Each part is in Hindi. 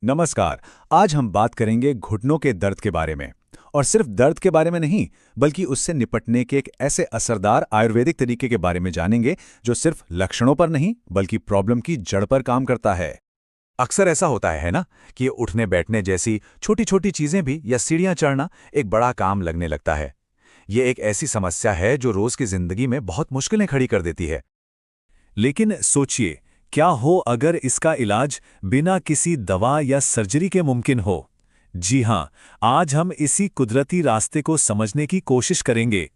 नमस्कार। आज हम बात करेंगे घुटनों के दर्द के बारे में। और सिर्फ दर्द के बारे में नहीं, बल्कि उससे निपटने के एक ऐसे असरदार आयुर्वेदिक तरीके के बारे में जानेंगे जो सिर्फ लक्षणों पर नहीं बल्कि प्रॉब्लम की जड़ पर काम करता है। अक्सर ऐसा होता है ना कि उठने बैठने जैसी छोटी छोटी चीजें भी या सीढ़ियां चढ़ना एक बड़ा काम लगने लगता है। ये एक ऐसी समस्या है जो रोज की जिंदगी में बहुत मुश्किलें खड़ी कर देती है। लेकिन सोचिए, क्या हो अगर इसका इलाज बिना किसी दवा या सर्जरी के मुमकिन हो? जी हां, आज हम इसी कुदरती रास्ते को समझने की कोशिश करेंगे।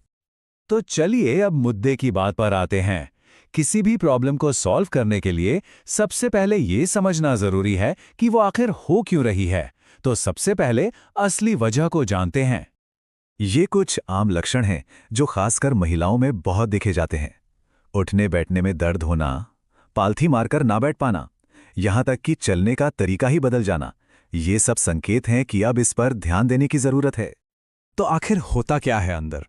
तो चलिए अब मुद्दे की बात पर आते हैं। किसी भी प्रॉब्लम को सॉल्व करने के लिए सबसे पहले ये समझना जरूरी है कि वो आखिर हो क्यों रही है। तो सबसे पहले असली वजह को जानते हैं। ये कुछ आम लक्षण हैं जो खासकर महिलाओं में बहुत देखे जाते हैं। उठने बैठने में दर्द होना, पालथी मारकर ना बैठ पाना, यहां तक कि चलने का तरीका ही बदल जाना, ये सब संकेत हैं कि अब इस पर ध्यान देने की जरूरत है। तो आखिर होता क्या है अंदर?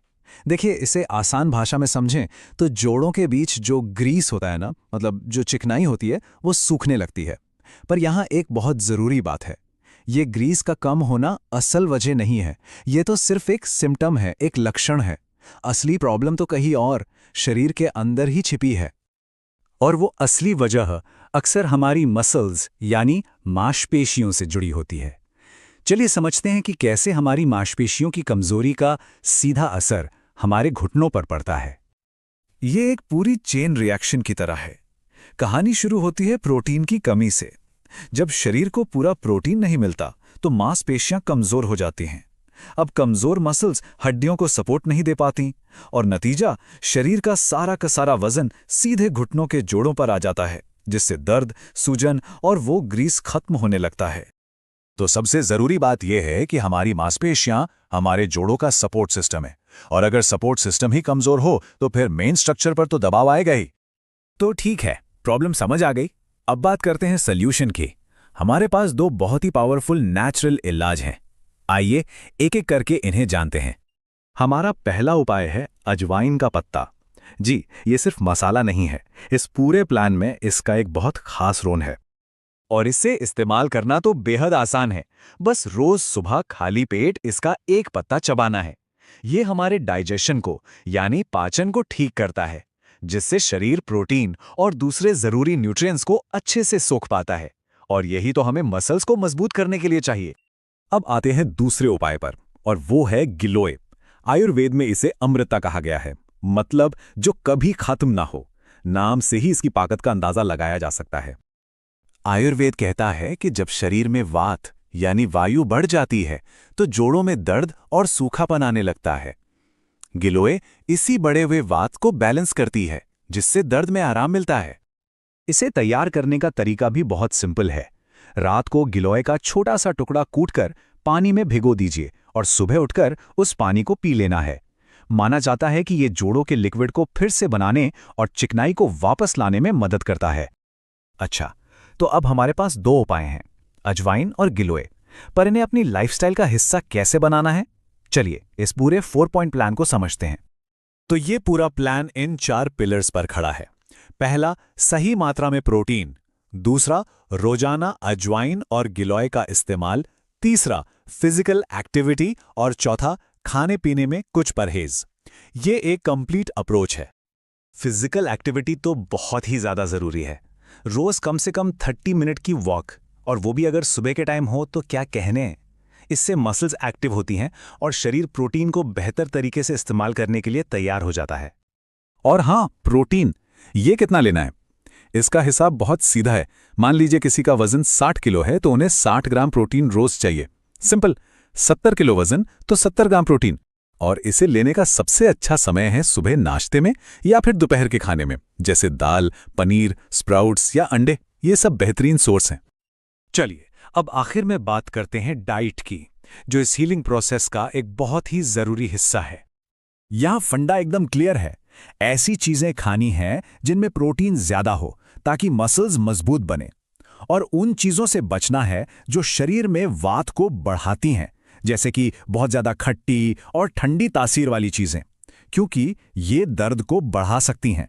देखिए, इसे आसान भाषा में समझें तो जोड़ों के बीच जो ग्रीस होता है ना, मतलब जो चिकनाई होती है, वो सूखने लगती है। पर यहां एक बहुत जरूरी बात है, ये ग्रीस का कम होना असल वजह नहीं है। ये तो सिर्फ एक सिम्टम है, एक लक्षण है। असली प्रॉब्लम तो कहीं और, शरीर के अंदर ही छिपी है। और वो असली वजह अक्सर हमारी मसल्स यानी मांसपेशियों से जुड़ी होती है। चलिए समझते हैं कि कैसे हमारी मांसपेशियों की कमजोरी का सीधा असर हमारे घुटनों पर पड़ता है। ये एक पूरी चेन रिएक्शन की तरह है। कहानी शुरू होती है प्रोटीन की कमी से। जब शरीर को पूरा प्रोटीन नहीं मिलता तो मांसपेशियां कमजोर हो जाती हैं। अब कमजोर मसल्स हड्डियों को सपोर्ट नहीं दे पाती और नतीजा, शरीर का सारा वजन सीधे घुटनों के जोड़ों पर आ जाता है, जिससे दर्द, सूजन और वो ग्रीस खत्म होने लगता है। तो सबसे जरूरी बात यह है कि हमारी मांसपेशियां हमारे जोड़ों का सपोर्ट सिस्टम है, और अगर सपोर्ट सिस्टम ही कमजोर हो तो फिर मेन स्ट्रक्चर पर तो दबाव आएगा ही। तो ठीक है, प्रॉब्लम समझ आ गई। अब बात करते हैं सॉल्यूशन की। हमारे पास दो बहुत ही पावरफुल नेचुरल इलाज हैं। आइए एक एक करके इन्हें जानते हैं। हमारा पहला उपाय है अजवाइन का पत्ता। जी, ये सिर्फ मसाला नहीं है, इस पूरे प्लान में इसका एक बहुत खास रोल है। और इसे इस्तेमाल करना तो बेहद आसान है। बस रोज सुबह खाली पेट इसका एक पत्ता चबाना है। ये हमारे डाइजेशन को यानी पाचन को ठीक करता है, जिससे शरीर प्रोटीन और दूसरे जरूरी न्यूट्रिएंट्स को अच्छे से सोख पाता है। और यही तो हमें मसल्स को मजबूत करने के लिए चाहिए। अब आते हैं दूसरे उपाय पर, और वो है गिलोय। आयुर्वेद में इसे अमृता कहा गया है, मतलब जो कभी खत्म ना हो। नाम से ही इसकी ताकत का अंदाजा लगाया जा सकता है। आयुर्वेद कहता है कि जब शरीर में वात यानी वायु बढ़ जाती है तो जोड़ों में दर्द और सूखापन आने लगता है। गिलोय इसी बढ़े हुए वात को बैलेंस करती है, जिससे दर्द में आराम मिलता है। इसे तैयार करने का तरीका भी बहुत सिंपल है। रात को गिलोय का छोटा सा टुकड़ा कूटकर पानी में भिगो दीजिए और सुबह उठकर उस पानी को पी लेना है। माना जाता है कि ये जोड़ों के लिक्विड को फिर से बनाने और चिकनाई को वापस लाने में मदद करता है। अच्छा, तो अब हमारे पास दो उपाय हैं, अजवाइन और गिलोय। पर इन्हें अपनी लाइफस्टाइल का हिस्सा कैसे बनाना है? चलिए इस पूरे 4 पॉइंट प्लान को समझते हैं। तो ये पूरा प्लान इन 4 पिलर्स पर खड़ा है। पहला, सही मात्रा में प्रोटीन। दूसरा, रोजाना अजवाइन और गिलोय का इस्तेमाल। तीसरा, फिजिकल एक्टिविटी। और चौथा, खाने पीने में कुछ परहेज। ये एक कंप्लीट अप्रोच है। फिजिकल एक्टिविटी तो बहुत ही ज्यादा जरूरी है। रोज कम से कम 30 मिनट की वॉक, और वो भी अगर सुबह के टाइम हो तो क्या कहने। इससे मसल्स एक्टिव होती हैं और शरीर प्रोटीन को बेहतर तरीके से इस्तेमाल करने के लिए तैयार हो जाता है। और हाँ, प्रोटीन ये कितना लेना है, इसका हिसाब बहुत सीधा है। मान लीजिए किसी का वजन 60 किलो है तो उन्हें 60 ग्राम प्रोटीन रोज चाहिए। सिंपल। 70 किलो वजन तो 70 ग्राम प्रोटीन। और इसे लेने का सबसे अच्छा समय है सुबह नाश्ते में या फिर दोपहर के खाने में, जैसे दाल, पनीर, स्प्राउट्स या अंडे। ये सब बेहतरीन सोर्स हैं। चलिए अब आखिर में बात करते हैं डाइट की, जो इस हीलिंग प्रोसेस का एक बहुत ही जरूरी हिस्सा है। यहां फंडा एकदम क्लियर है। ऐसी चीजें खानी हैं जिनमें प्रोटीन ज्यादा हो ताकि मसल्स मजबूत बने, और उन चीजों से बचना है जो शरीर में वात को बढ़ाती हैं, जैसे कि बहुत ज्यादा खट्टी और ठंडी तासीर वाली चीजें, क्योंकि ये दर्द को बढ़ा सकती हैं।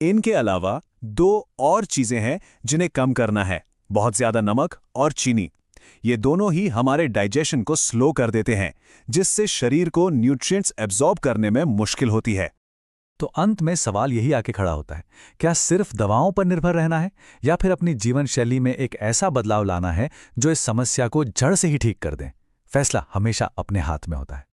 इनके अलावा 2 और चीजें हैं जिन्हें कम करना है, बहुत ज्यादा नमक और चीनी। ये दोनों ही हमारे डाइजेशन को स्लो कर देते हैं, जिससे शरीर को न्यूट्रिएंट्स एब्जॉर्ब करने में मुश्किल होती है। तो अंत में सवाल यही आके खड़ा होता है, क्या सिर्फ दवाओं पर निर्भर रहना है या फिर अपनी जीवन शैली में एक ऐसा बदलाव लाना है जो इस समस्या को जड़ से ही ठीक कर दें? फैसला हमेशा अपने हाथ में होता है।